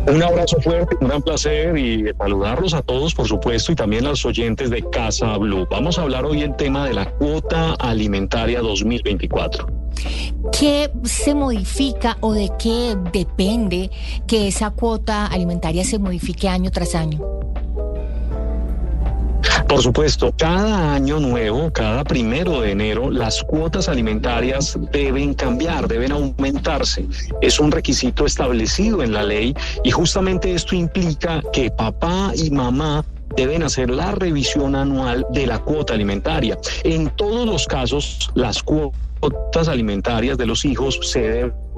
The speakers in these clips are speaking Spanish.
Un abrazo fuerte, un gran placer y saludarlos a todos, por supuesto, y también a los oyentes de Casa Blue. Vamos a hablar hoy el tema de la cuota alimentaria 2024. ¿Qué se modifica o de qué depende que esa cuota alimentaria se modifique año tras año? Por supuesto, cada año nuevo, cada 1 de enero, las cuotas alimentarias deben cambiar, deben aumentarse. Es un requisito establecido en la ley y justamente esto implica que papá y mamá deben hacer la revisión anual de la cuota alimentaria. En todos los casos, las cuotas alimentarias de los hijos se deben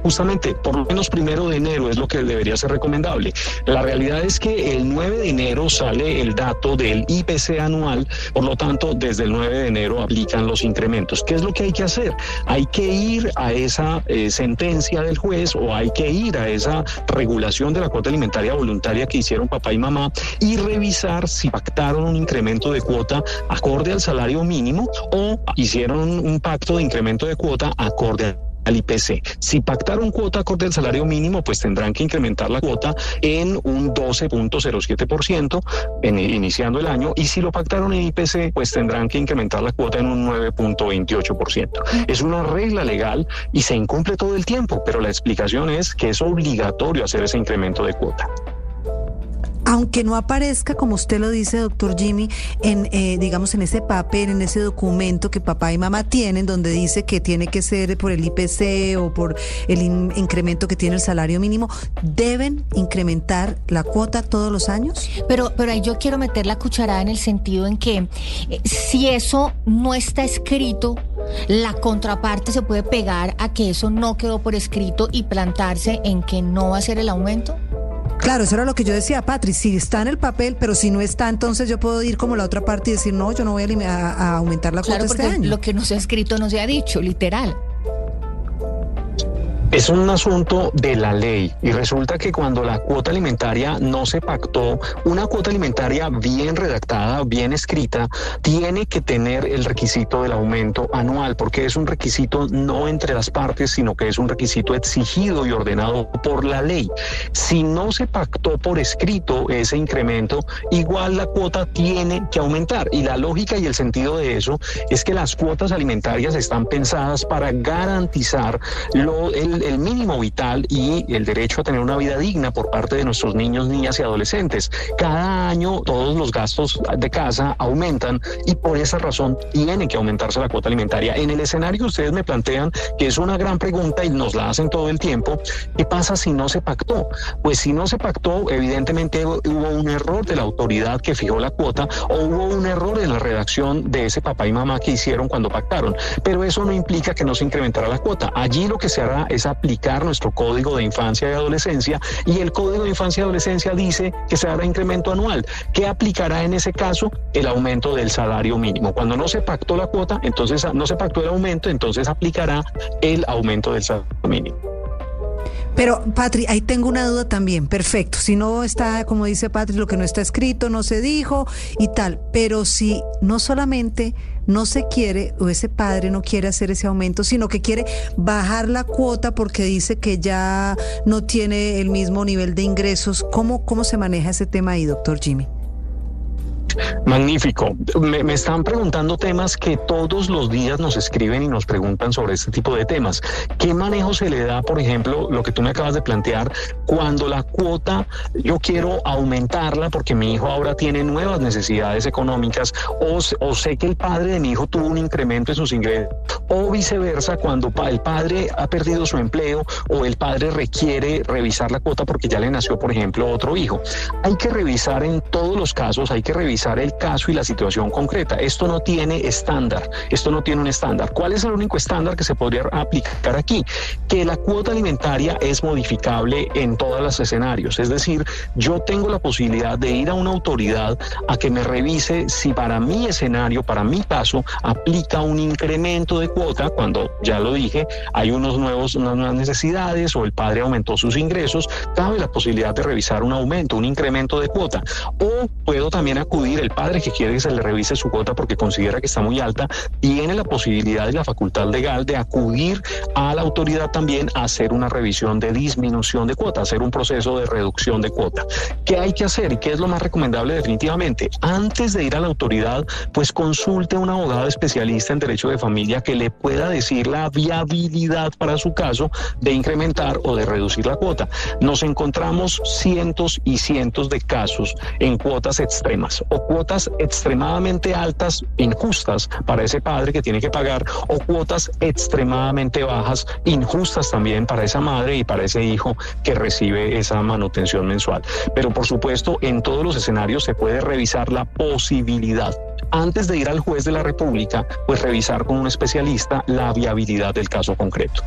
justamente por lo menos 1 de enero es lo que debería ser recomendable. La realidad es que el 9 de enero sale el dato del IPC anual, por lo tanto desde el 9 de enero aplican los incrementos. ¿Qué es lo que hay que hacer? Hay que ir a esa sentencia del juez o hay que ir a esa regulación de la cuota alimentaria voluntaria que hicieron papá y mamá y revisar si pactaron un incremento de cuota acorde al salario mínimo o hicieron un pacto de incremento de cuota acorde al IPC. Si pactaron cuota acorde al salario mínimo, pues tendrán que incrementar la cuota en un 12.07% iniciando el año, y si lo pactaron en IPC, pues tendrán que incrementar la cuota en un 9.28%. Es una regla legal y se incumple todo el tiempo, pero la explicación es que es obligatorio hacer ese incremento de cuota. Aunque no aparezca, como usted lo dice, doctor Jimmy, digamos en ese papel, en ese documento que papá y mamá tienen, donde dice que tiene que ser por el IPC o por el incremento que tiene el salario mínimo, ¿deben incrementar la cuota todos los años? Pero ahí yo quiero meter la cucharada en el sentido en que si eso no está escrito, la contraparte se puede pegar a que eso no quedó por escrito y plantarse en que no va a ser el aumento. Claro, eso era lo que yo decía, Patri, si está en el papel, pero si no está, entonces yo puedo ir como la otra parte y decir, no, yo no voy a aumentar la cuota este año. Lo que no se ha escrito no se ha dicho, literal. Es un asunto de la ley y resulta que cuando la cuota alimentaria no se pactó, una cuota alimentaria bien redactada, bien escrita, tiene que tener el requisito del aumento anual, porque es un requisito no entre las partes, sino que es un requisito exigido y ordenado por la ley. Si no se pactó por escrito ese incremento, igual la cuota tiene que aumentar, y la lógica y el sentido de eso es que las cuotas alimentarias están pensadas para garantizar el mínimo vital y el derecho a tener una vida digna por parte de nuestros niños, niñas y adolescentes. Cada año todos los gastos de casa aumentan y por esa razón tiene que aumentarse la cuota alimentaria. En el escenario que ustedes me plantean, que es una gran pregunta y nos la hacen todo el tiempo, ¿qué pasa si no se pactó? Pues si no se pactó, evidentemente hubo un error de la autoridad que fijó la cuota o hubo un error en la redacción de ese papá y mamá que hicieron cuando pactaron, pero eso no implica que no se incrementará la cuota. Allí lo que se hará es aplicar nuestro Código de Infancia y Adolescencia, y el Código de Infancia y Adolescencia dice que se hará incremento anual. ¿Qué aplicará en ese caso? El aumento del salario mínimo. Cuando no se pactó la cuota, entonces no se pactó el aumento, entonces aplicará el aumento del salario mínimo. Pero, Patri, ahí tengo una duda también. Perfecto. Si no está, como dice Patri, lo que no está escrito, no se dijo y tal. Pero si no solamente no se quiere, o ese padre no quiere hacer ese aumento, sino que quiere bajar la cuota porque dice que ya no tiene el mismo nivel de ingresos, ¿cómo se maneja ese tema ahí, doctor Jimmy? Magnífico. Me están preguntando temas que todos los días nos escriben y nos preguntan sobre este tipo de temas. ¿Qué manejo se le da, por ejemplo, lo que tú me acabas de plantear, cuando la cuota yo quiero aumentarla porque mi hijo ahora tiene nuevas necesidades económicas o sé que el padre de mi hijo tuvo un incremento en sus ingresos, o viceversa, cuando el padre ha perdido su empleo o el padre requiere revisar la cuota porque ya le nació, por ejemplo, otro hijo? Hay que revisar en todos los casos, hay que revisar el caso y la situación concreta. Esto no tiene estándar, esto no tiene un estándar. ¿Cuál es el único estándar que se podría aplicar aquí? Que la cuota alimentaria es modificable en todos los escenarios, es decir, yo tengo la posibilidad de ir a una autoridad a que me revise si para mi escenario, para mi caso, aplica un incremento de cuota cuando, ya lo dije, hay unas nuevas necesidades o el padre aumentó sus ingresos, cabe la posibilidad de revisar un aumento, un incremento de cuota. O, puedo también acudir, el padre que quiere que se le revise su cuota porque considera que está muy alta, tiene la posibilidad y la facultad legal de acudir a la autoridad también a hacer una revisión de disminución de cuota, hacer un proceso de reducción de cuota. ¿Qué hay que hacer y qué es lo más recomendable definitivamente? Antes de ir a la autoridad, pues consulte a un abogado especialista en derecho de familia que le pueda decir la viabilidad para su caso de incrementar o de reducir la cuota. Nos encontramos cientos y cientos de casos en cuotas extremas o cuotas extremadamente altas, injustas para ese padre que tiene que pagar, o cuotas extremadamente bajas, injustas también para esa madre y para ese hijo que recibe esa manutención mensual. Pero por supuesto, en todos los escenarios se puede revisar la posibilidad. Antes de ir al juez de la República, pues revisar con un especialista la viabilidad del caso concreto.